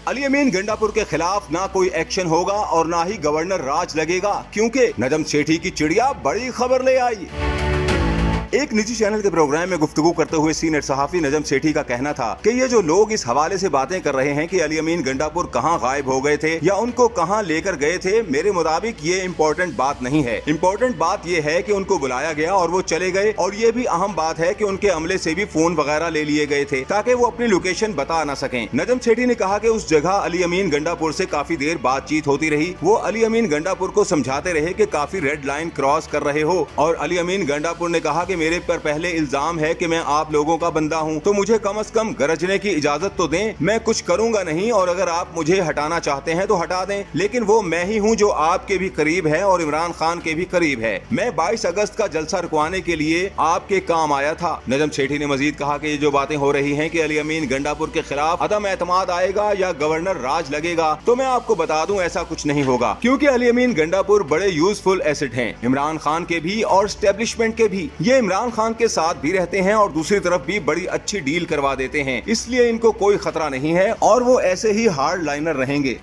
अली अमीन गंडापुर के खिलाफ ना कोई एक्शन होगा और ना ही गवर्नर राज लगेगा, क्योंकि नजम सेठी की चिड़िया बड़ी खबर ले आई। एक निजी चैनल के प्रोग्राम में गुफ्तगू करते हुए सीनियर सहाफी नजम सेठी का कहना था कि ये जो लोग इस हवाले से बातें कर रहे हैं कि अली अमीन गंडापुर कहां गायब हो गए थे या उनको कहां लेकर गए थे, मेरे मुताबिक ये इम्पोर्टेंट बात नहीं है। इम्पोर्टेंट बात ये है कि उनको बुलाया गया और वो चले गए, और ये भी अहम बात है कि उनके अमले से भी फोन वगैरह ले लिए गए थे ताकि वो अपनी लोकेशन बता ना सकें। नजम सेठी ने कहा कि उस जगह अली अमीन गंडापुर से काफी देर बातचीत होती रही। वो अली अमीन गंडापुर को समझाते रहे कि काफी रेड लाइन क्रॉस कर रहे हो, और अली अमीन गंडापुर ने कहा कि मेरे पर पहले इल्जाम है कि मैं आप लोगों का बंदा हूं, तो मुझे कम से कम गरजने की इजाजत तो दें। मैं कुछ करूंगा नहीं, और अगर आप मुझे हटाना चाहते हैं तो हटा दें, लेकिन वो मैं ही हूं जो आपके भी करीब है और इमरान खान के भी करीब है। मैं 22 अगस्त का जलसा रुकवाने के लिए आपके काम आया था। नजम सेठी ने मजीद कहा कि ये जो बातें हो रही हैं कि अली अमीन गंडापुर के खिलाफ अदम एतमाद आएगा या गवर्नर राज लगेगा, तो मैं आपको बता दूं ऐसा कुछ नहीं होगा, क्योंकि अली अमीन गंडापुर बड़े यूजफुल एसेट हैं, इमरान खान के भी और एस्टेब्लिशमेंट के भी। ये इमरान खान के साथ भी रहते हैं और दूसरी तरफ भी बड़ी अच्छी डील करवा देते हैं, इसलिए इनको कोई खतरा नहीं है और वो ऐसे ही हार्ड लाइनर रहेंगे।